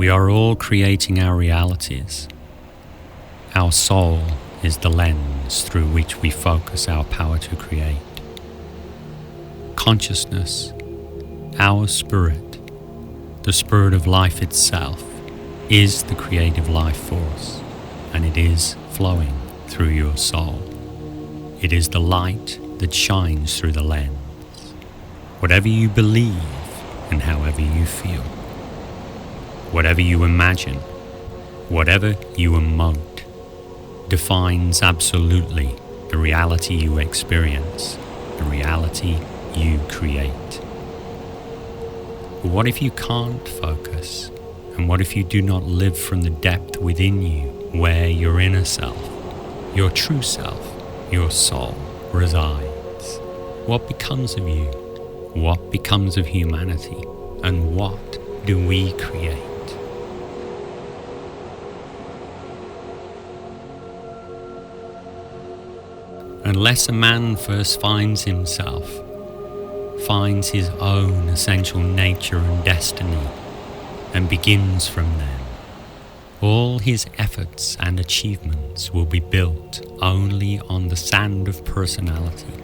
We are all creating our realities. Our soul is the lens through which we focus our power to create. Consciousness, our spirit, the spirit of life itself, is the creative life force, and it is flowing through your soul. It is the light that shines through the lens. Whatever you believe and however you feel, whatever you imagine, whatever you emote, defines absolutely the reality you experience, the reality you create. But what if you can't focus? And what if you do not live from the depth within you where your inner self, your true self, your soul resides? What becomes of you? What becomes of humanity? And what do we create? Unless a man first finds himself, finds his own essential nature and destiny, and begins from them, all his efforts and achievements will be built only on the sand of personality.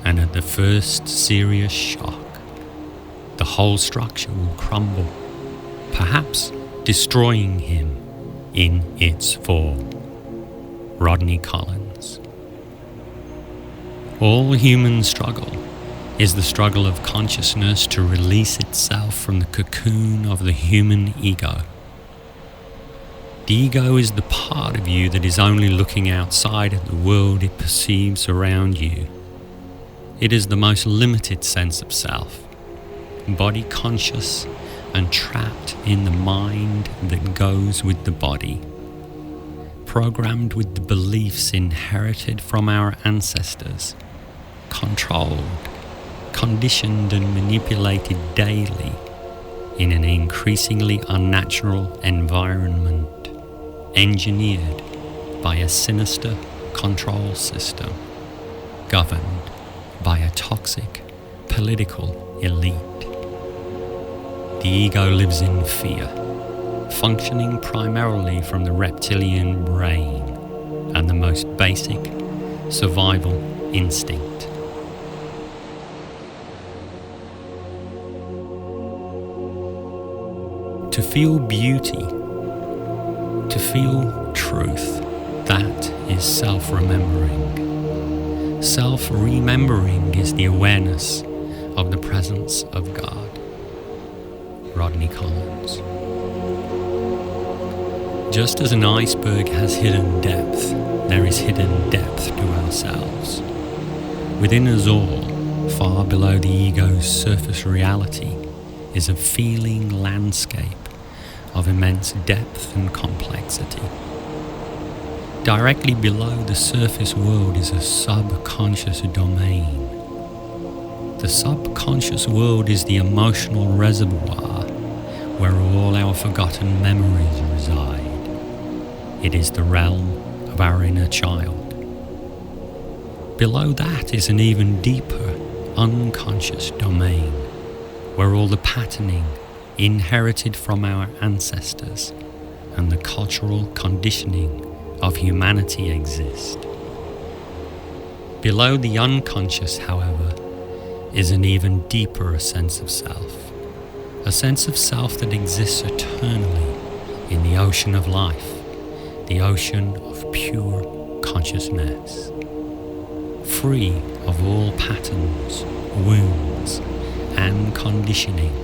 And at the first serious shock, the whole structure will crumble, perhaps destroying him in its fall. Rodney Collins. All human struggle is the struggle of consciousness to release itself from the cocoon of the human ego. The ego is the part of you that is only looking outside at the world it perceives around you. It is the most limited sense of self, body conscious and trapped in the mind that goes with the body, programmed with the beliefs inherited from our ancestors, controlled, conditioned and manipulated daily in an increasingly unnatural environment, engineered by a sinister control system, governed by a toxic political elite. The ego lives in fear, functioning primarily from the reptilian brain and the most basic survival instinct. To feel beauty, to feel truth, that is self-remembering. Self-remembering is the awareness of the presence of God. Rodney Collins. Just as an iceberg has hidden depth, there is hidden depth to ourselves. Within us all, far below the ego's surface reality, is a feeling landscape of immense depth and complexity. Directly below the surface world is a subconscious domain. The subconscious world is the emotional reservoir where all our forgotten memories reside. It is the realm of our inner child. Below that is an even deeper, unconscious domain where all the patterning inherited from our ancestors and the cultural conditioning of humanity exist. Below the unconscious, however, is an even deeper sense of self, a sense of self that exists eternally in the ocean of life, the ocean of pure consciousness, free of all patterns, wounds, and conditioning.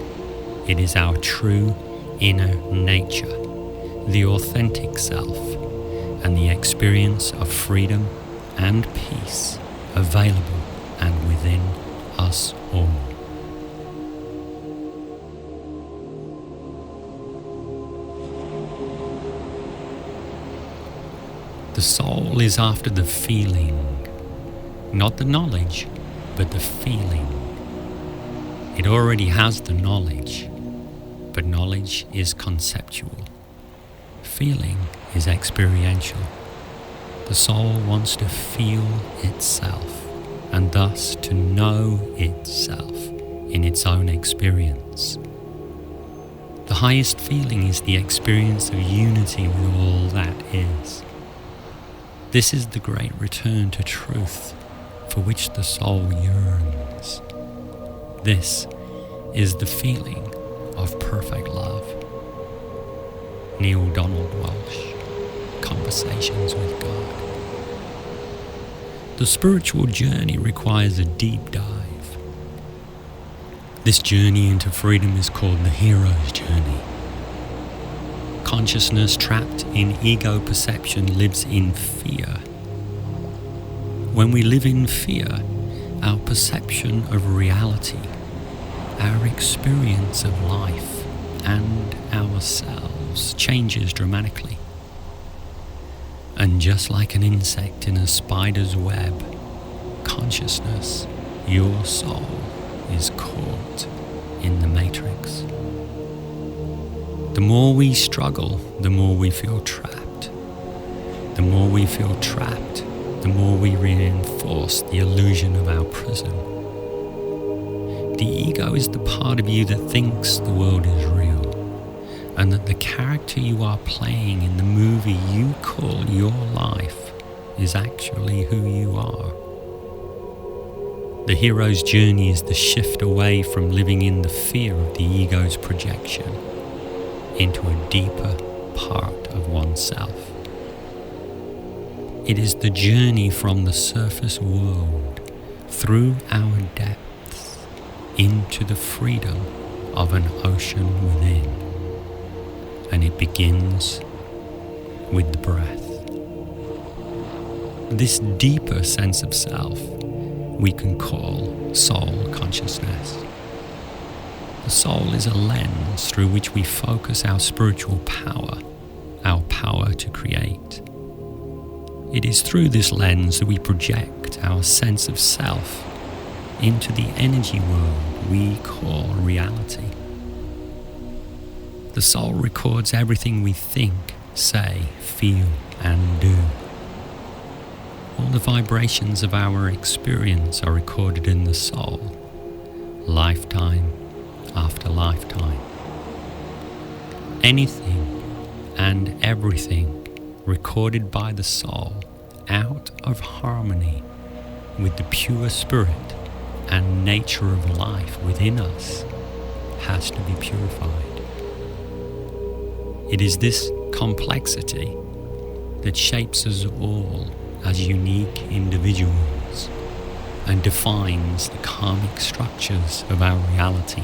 It is our true inner nature, the authentic self, and the experience of freedom and peace available and within us all. The soul is after the feeling, not the knowledge, but the feeling. It already has the knowledge, but knowledge is conceptual. Feeling is experiential. The soul wants to feel itself, and thus to know itself in its own experience. The highest feeling is the experience of unity with all that is. This is the great return to truth for which the soul yearns. This is the feeling of perfect love. Neil Donald Walsh, Conversations with God. The spiritual journey requires a deep dive. This journey into freedom is called the hero's journey. Consciousness trapped in ego perception lives in fear. When we live in fear, our perception of reality, our experience of life and ourselves changes dramatically. And just like an insect in a spider's web, consciousness, your soul, is caught in the matrix. The more we struggle, the more we feel trapped. The more we feel trapped, the more we reinforce the illusion of our prison. The ego is the part of you that thinks the world is real, and that the character you are playing in the movie you call your life is actually who you are. The hero's journey is the shift away from living in the fear of the ego's projection into a deeper part of oneself. It is the journey from the surface world through our depths into the freedom of an ocean within. And it begins with the breath. This deeper sense of self we can call soul consciousness. The soul is a lens through which we focus our spiritual power, our power to create. It is through this lens that we project our sense of self into the energy world we call reality. The soul records everything we think, say, feel, and do. All the vibrations of our experience are recorded in the soul, lifetime after lifetime. Anything and everything recorded by the soul out of harmony with the pure spirit and nature of life within us has to be purified. It is this complexity that shapes us all as unique individuals and defines the karmic structures of our reality.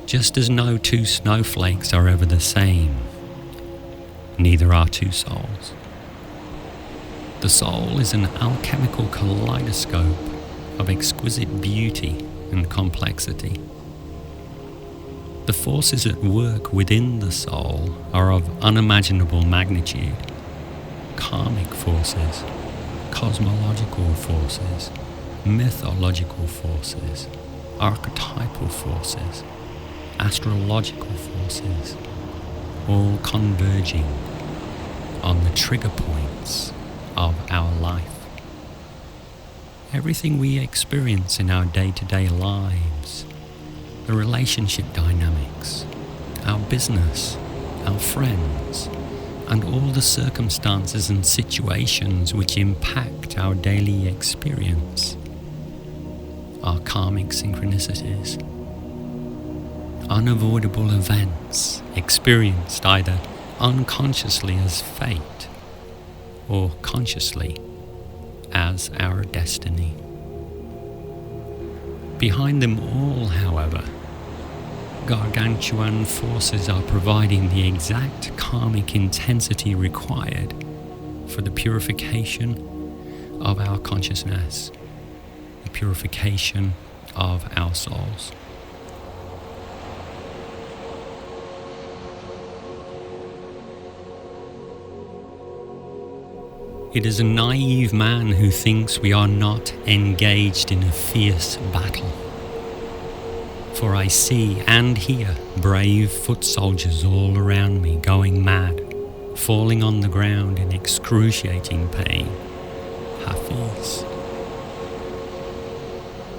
Just as no two snowflakes are ever the same, neither are two souls. The soul is an alchemical kaleidoscope of exquisite beauty and complexity. The forces at work within the soul are of unimaginable magnitude. Karmic forces, cosmological forces, mythological forces, archetypal forces, astrological forces, all converging on the trigger points of our life. Everything we experience in our day-to-day lives, the relationship dynamics, our business, our friends, and all the circumstances and situations which impact our daily experience are karmic synchronicities, unavoidable events experienced either unconsciously as fate or consciously as our destiny. Behind them all, however, gargantuan forces are providing the exact karmic intensity required for the purification of our consciousness, the purification of our souls. It is a naive man who thinks we are not engaged in a fierce battle. For I see and hear brave foot soldiers all around me going mad, falling on the ground in excruciating pain. Hafiz.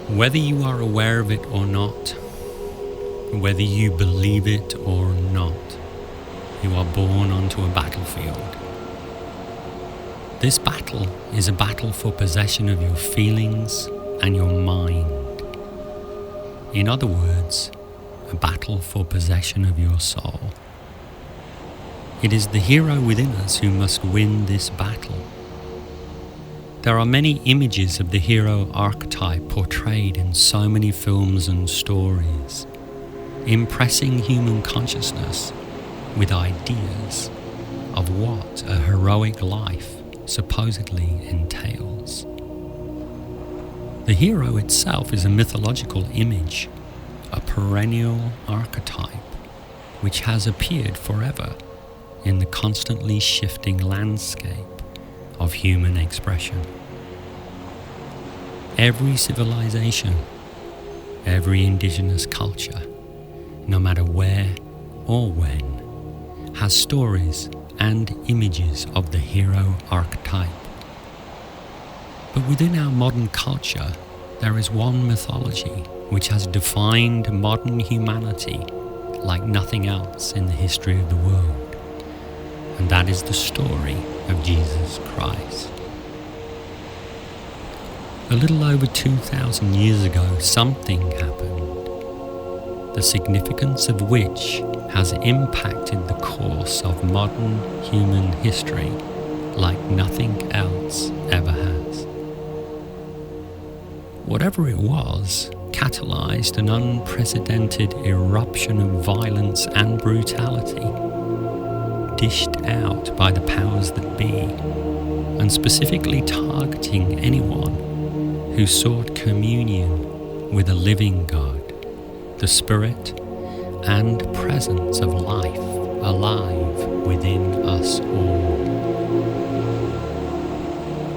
Whether you are aware of it or not, Whether you believe it or not, you are born onto a battlefield. This battle is a battle for possession of your feelings and your mind. In other words, a battle for possession of your soul. It is the hero within us who must win this battle. There are many images of the hero archetype portrayed in so many films and stories, impressing human consciousness with ideas of what a heroic life supposedly entails. The hero itself is a mythological image, a perennial archetype which has appeared forever in the constantly shifting landscape of human expression. Every civilization, every indigenous culture, no matter where or when, has stories and images of the hero archetype. But within our modern culture, there is one mythology which has defined modern humanity like nothing else in the history of the world. And that is the story of Jesus Christ. A little over 2,000 years ago, something happened, the significance of which has impacted the course of modern human history like nothing else ever has. Whatever it was, catalyzed an unprecedented eruption of violence and brutality, dished out by the powers that be, and specifically targeting anyone who sought communion with a living God, the Spirit and presence of life alive within us all.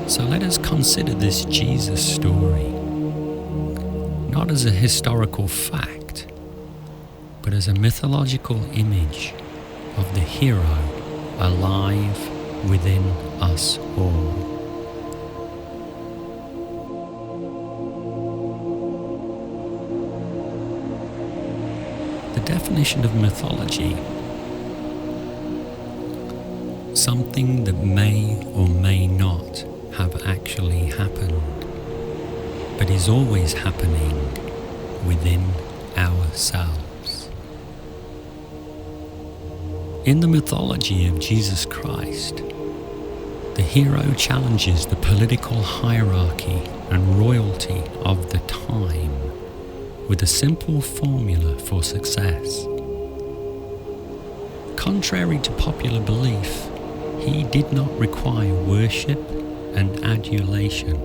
So let us consider this Jesus story, not as a historical fact, but as a mythological image of the hero alive within us all. The definition of mythology: something that may or may not have actually happened, but is always happening within ourselves. In the mythology of Jesus Christ, the hero challenges the political hierarchy and royalty of the time with a simple formula for success. Contrary to popular belief, he did not require worship and adulation.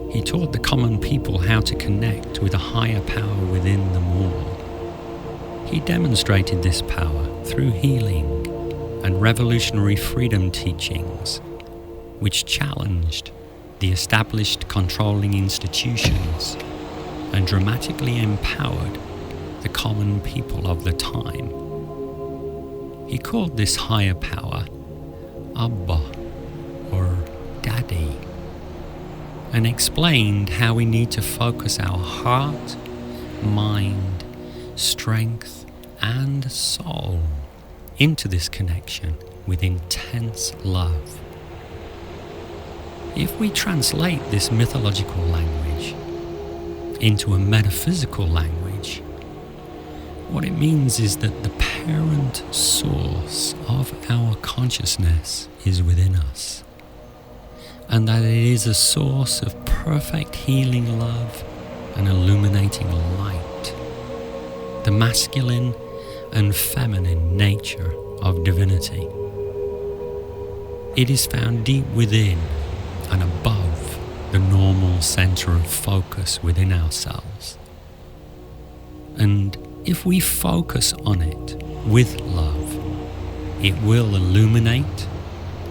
He taught the common people how to connect with a higher power within them all. He demonstrated this power through healing and revolutionary freedom teachings, which challenged the established controlling institutions and dramatically empowered the common people of the time. He called this higher power Abba, or Daddy, and explained how we need to focus our heart, mind, strength, and soul into this connection with intense love. If we translate this mythological language into a metaphysical language, what it means is that the parent source of our consciousness is within us, and that it is a source of perfect healing love and illuminating light, the masculine and feminine nature of divinity. It is found deep within and above the normal center of focus within ourselves. And if we focus on it with love, it will illuminate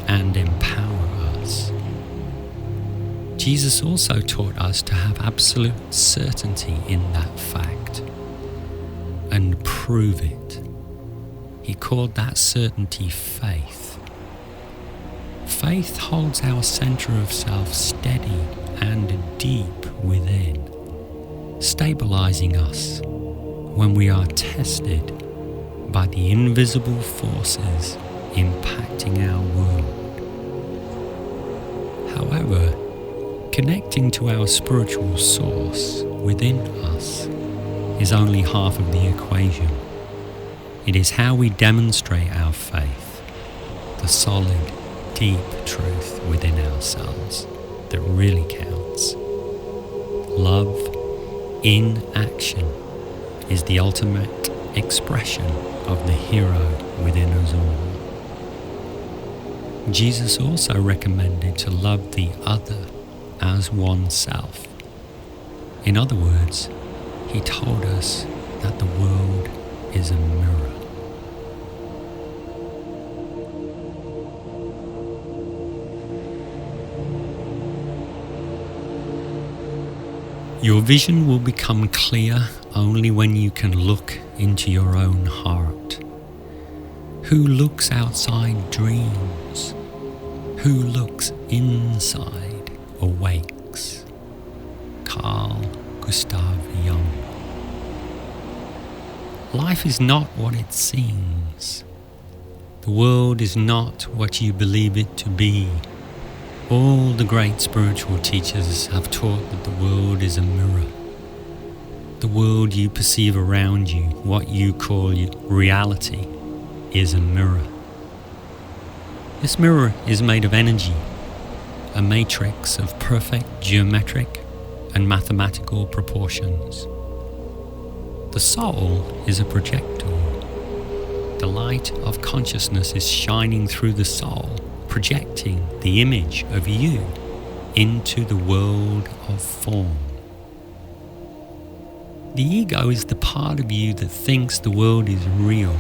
and empower us. Jesus also taught us to have absolute certainty in that fact and prove it. He called that certainty faith. Faith holds our center of self steady and deep within, stabilizing us when we are tested by the invisible forces impacting our world. However, connecting to our spiritual source within us is only half of the equation. It is how we demonstrate our faith, the solid, deep truth within ourselves, that really counts. Love in action is the ultimate expression of the hero within us all. Jesus also recommended to love the other as oneself. In other words, he told us that the world is a mirror. Your vision will become clear only when you can look into your own heart. Who looks outside dreams? Who looks inside awakes? Carl Gustav Jung. Life is not what it seems. The world is not what you believe it to be. All the great spiritual teachers have taught that the world is a mirror. The world you perceive around you, what you call reality, is a mirror. This mirror is made of energy, a matrix of perfect geometric and mathematical proportions. The soul is a projector. The light of consciousness is shining through the soul, projecting the image of you into the world of form. The ego is the part of you that thinks the world is real,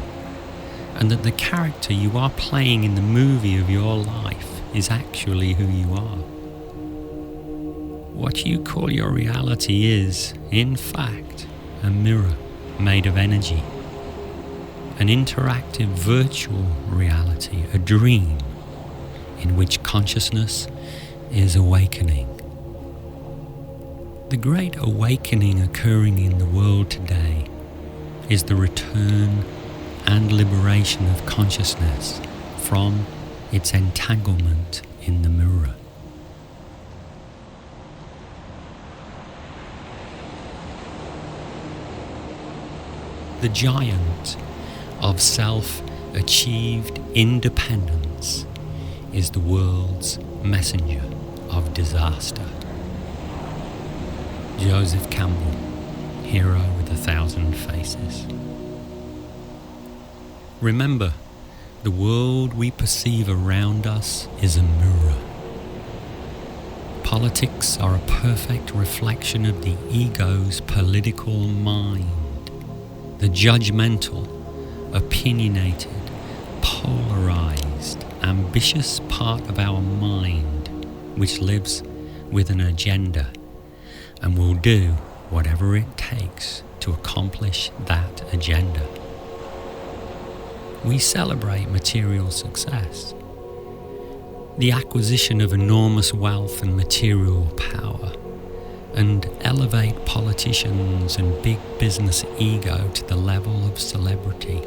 and that the character you are playing in the movie of your life is actually who you are. What you call your reality is, in fact, a mirror made of energy, an interactive virtual reality, a dream in which consciousness is awakening. The great awakening occurring in the world today is the return and liberation of consciousness from its entanglement in the mirror. The giant of self-achieved independence is the world's messenger of disaster. Joseph Campbell, Hero with 1,000 Faces. Remember, the world we perceive around us is a mirror. Politics are a perfect reflection of the ego's political mind. The judgmental, opinionated, polarized, ambitious part of our mind, which lives with an agenda and will do whatever it takes to accomplish that agenda. We celebrate material success, the acquisition of enormous wealth and material power, and elevate politicians and big business ego to the level of celebrity.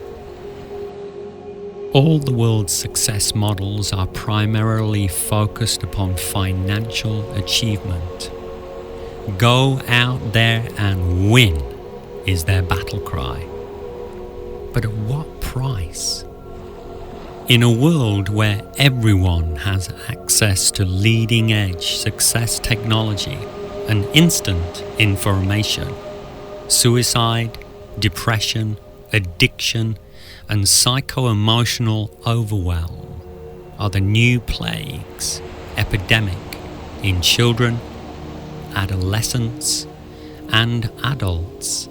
All the world's success models are primarily focused upon financial achievement. Go out there and win is their battle cry. But at what price? In a world where everyone has access to leading-edge success technology and instant information, suicide, depression, addiction, and psycho-emotional overwhelm are the new plagues, epidemic in children, adolescents, and adults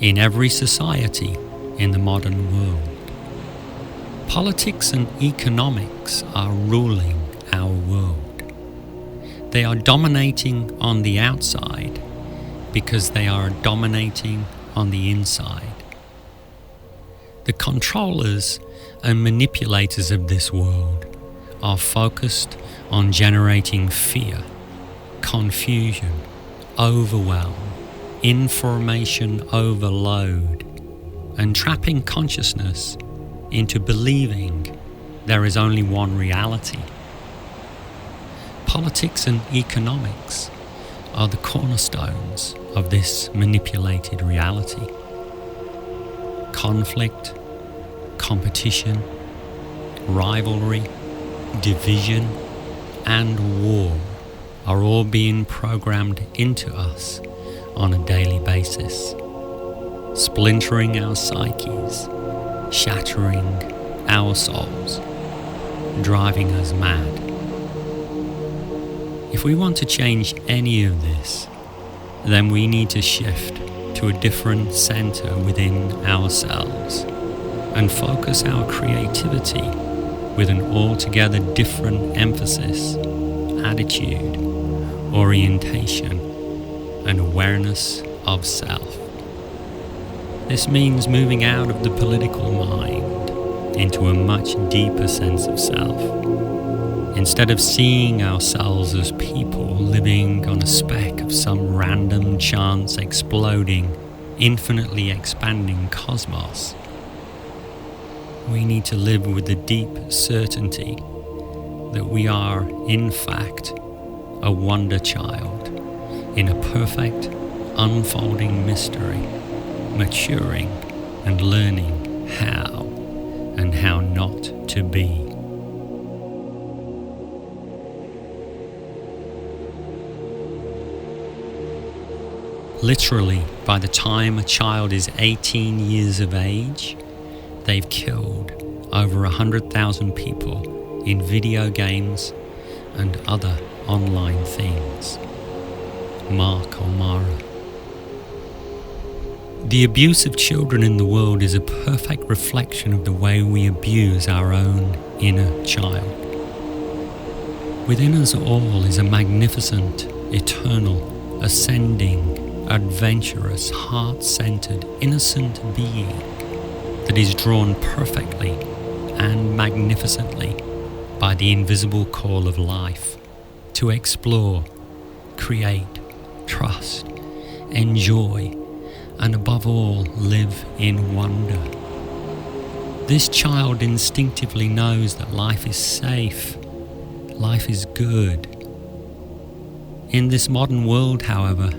in every society in the modern world. Politics and economics are ruling our world. They are dominating on the outside because they are dominating on the inside. The controllers and manipulators of this world are focused on generating fear, confusion, overwhelm, information overload and trapping consciousness into believing there is only one reality. Politics and economics are the cornerstones of this manipulated reality. Conflict, competition, rivalry, division, and war are all being programmed into us on a daily basis, splintering our psyches, shattering our souls, driving us mad. If we want to change any of this, then we need to shift to a different center within ourselves and focus our creativity with an altogether different emphasis, attitude, orientation, and awareness of self. This means moving out of the political mind into a much deeper sense of self. Instead of seeing ourselves as people living on a speck of some random chance exploding, infinitely expanding cosmos, we need to live with the deep certainty that we are, in fact, a wonder child in a perfect, unfolding mystery, maturing and learning how and how not to be. Literally, by the time a child is 18 years of age, they've killed over 100,000 people in video games and other online things. Mark O'Mara. The abuse of children in the world is a perfect reflection of the way we abuse our own inner child. Within us all is a magnificent, eternal, ascending, adventurous, heart-centered, innocent being that is drawn perfectly and magnificently by the invisible call of life to explore, create, trust, enjoy, and above all, live in wonder. This child instinctively knows that life is safe, life is good. In this modern world, however,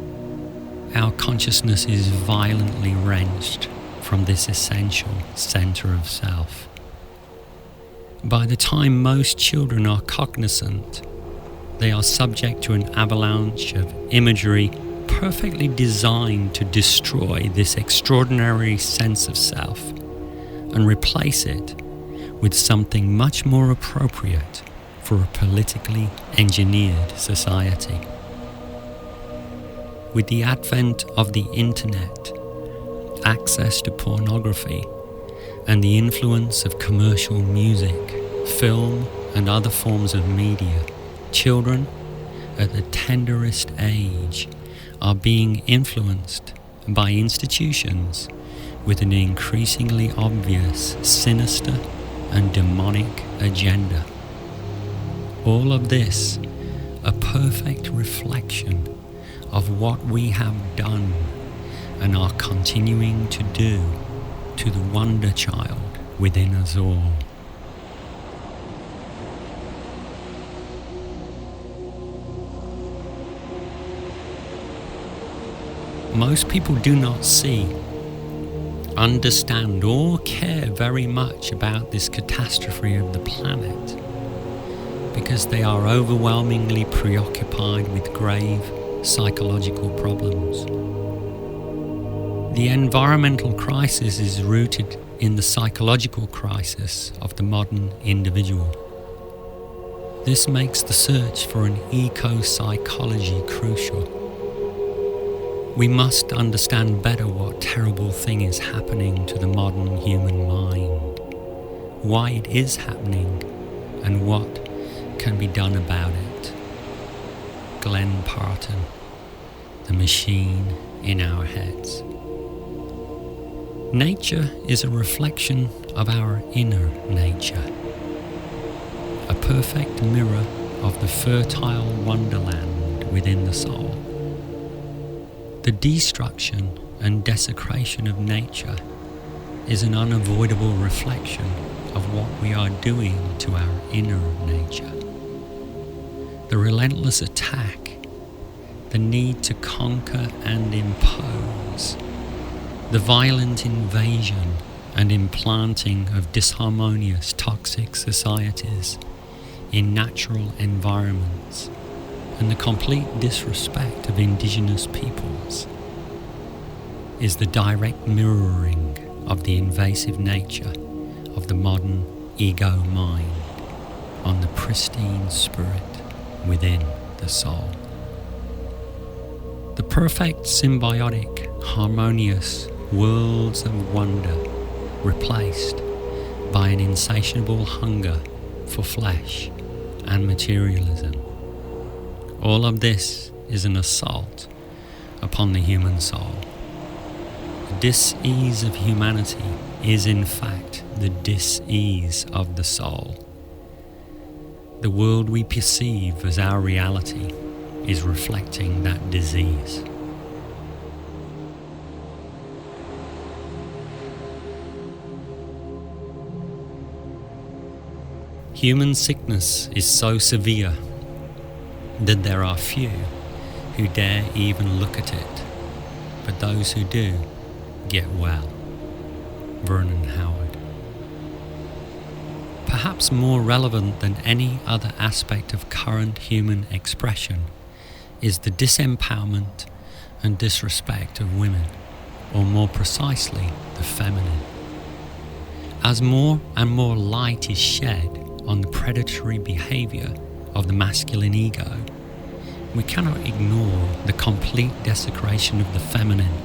our consciousness is violently wrenched from this essential center of self. By the time most children are cognizant, they are subject to an avalanche of imagery perfectly designed to destroy this extraordinary sense of self and replace it with something much more appropriate for a politically engineered society. With the advent of the internet, access to pornography, and the influence of commercial music, film, and other forms of media, children at the tenderest age are being influenced by institutions with an increasingly obvious, sinister, and demonic agenda. All of this, a perfect reflection of what we have done and are continuing to do to the wonder child within us all. Most people do not see, understand, or care very much about this catastrophe of the planet because they are overwhelmingly preoccupied with grave psychological problems. The environmental crisis is rooted in the psychological crisis of the modern individual. This makes the search for an eco-psychology crucial. We must understand better what terrible thing is happening to the modern human mind, why it is happening, and what can be done about it. Glenn Parton, The Machine in Our Heads. Nature is a reflection of our inner nature, a perfect mirror of the fertile wonderland within the soul. The destruction and desecration of nature is an unavoidable reflection of what we are doing to our inner nature. The relentless attack, the need to conquer and impose, the violent invasion and implanting of disharmonious, toxic societies in natural environments, and the complete disrespect of indigenous peoples is the direct mirroring of the invasive nature of the modern ego mind on the pristine spirit within the soul. The perfect symbiotic, harmonious worlds of wonder replaced by an insatiable hunger for flesh and materialism. All of this is an assault upon the human soul. The dis-ease of humanity is in fact the dis-ease of the soul. The world we perceive as our reality is reflecting that disease. Human sickness is so severe that there are few who dare even look at it, but those who do get well. Vernon Howard. Perhaps more relevant than any other aspect of current human expression is the disempowerment and disrespect of women, or more precisely, the feminine. As more and more light is shed on the predatory behavior of the masculine ego, we cannot ignore the complete desecration of the feminine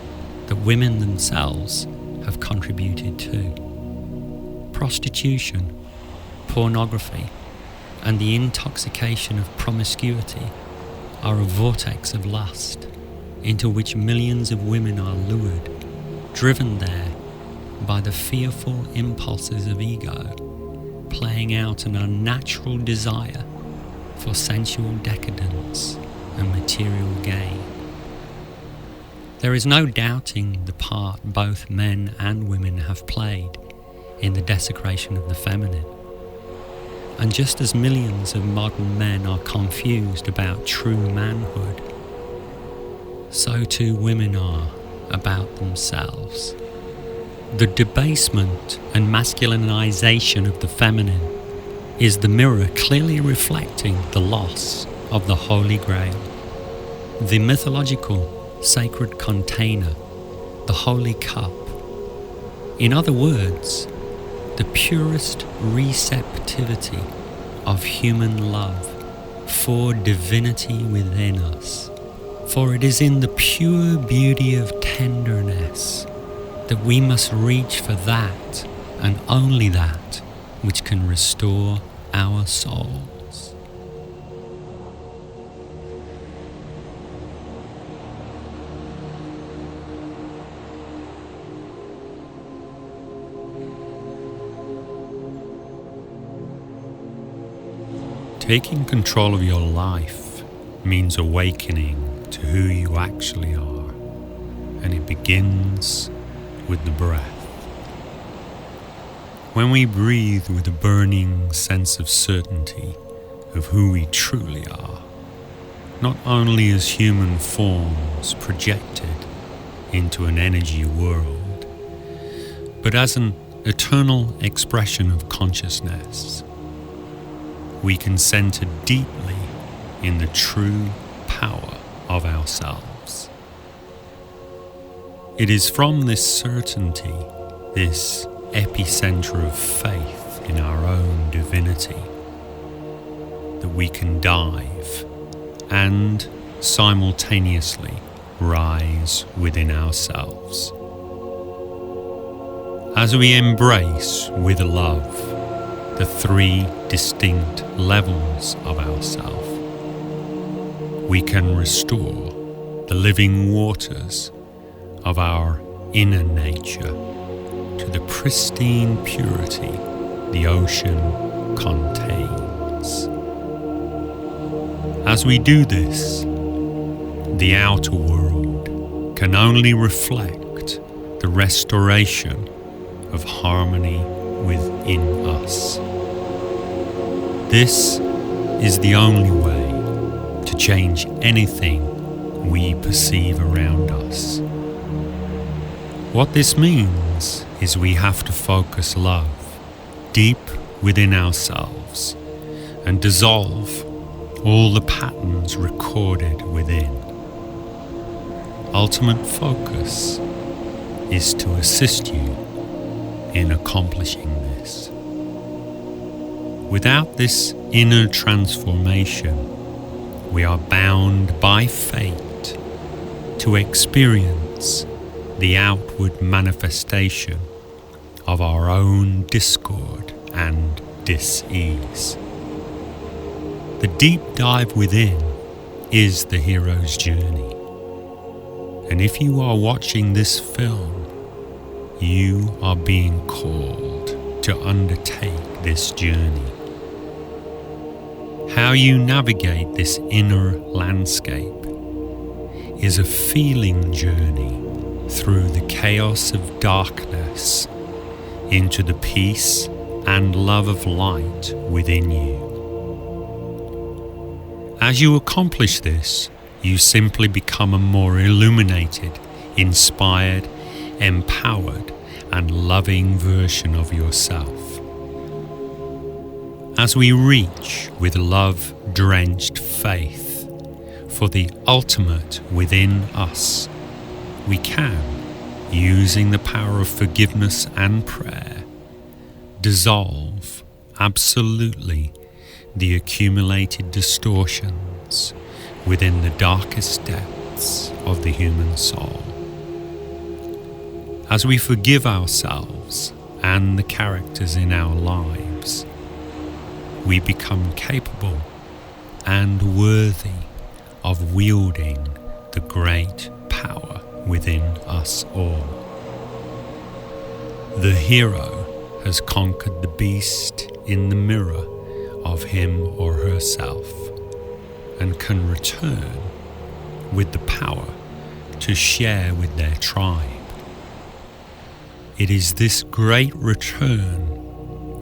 that women themselves have contributed to. Prostitution, pornography, and the intoxication of promiscuity are a vortex of lust into which millions of women are lured, driven there by the fearful impulses of ego, playing out an unnatural desire for sensual decadence and material gain. There is no doubting the part both men and women have played in the desecration of the feminine. And just as millions of modern men are confused about true manhood, so too women are about themselves. The debasement and masculinization of the feminine is the mirror clearly reflecting the loss of the Holy Grail, the mythological sacred container, the holy cup. In other words, the purest receptivity of human love for divinity within us. For it is in the pure beauty of tenderness that we must reach for that, and only that, which can restore our souls. Taking control of your life means awakening to who you actually are, and it begins with the breath. When we breathe with a burning sense of certainty of who we truly are, not only as human forms projected into an energy world, but as an eternal expression of consciousness, we can center deeply in the true power of ourselves. It is from this certainty, this epicenter of faith in our own divinity, that we can dive and simultaneously rise within ourselves. As we embrace with love the three distinct levels of ourself, we can restore the living waters of our inner nature to the pristine purity the ocean contains. As we do this, the outer world can only reflect the restoration of harmony within us. This is the only way to change anything we perceive around us. What this means is we have to focus love deep within ourselves and dissolve all the patterns recorded within. Ultimate focus is to assist you in accomplishing this. Without this inner transformation, we are bound by fate to experience the outward manifestation of our own discord and dis-ease. The deep dive within is the hero's journey. And if you are watching this film, you are being called to undertake this journey. How you navigate this inner landscape is a feeling journey through the chaos of darkness into the peace and love of light within you. As you accomplish this, you simply become a more illuminated, inspired, empowered, and loving version of yourself. As we reach with love-drenched faith for the ultimate within us, we can, using the power of forgiveness and prayer, dissolve absolutely the accumulated distortions within the darkest depths of the human soul. As we forgive ourselves and the characters in our lives, we become capable and worthy of wielding the great power within us all. The hero has conquered the beast in the mirror of him or herself and can return with the power to share with their tribe. It is this great return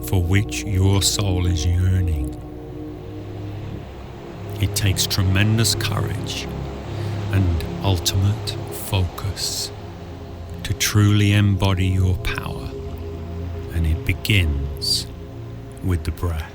for which your soul is yearning. It takes tremendous courage and ultimate focus to truly embody your power, and it begins with the breath.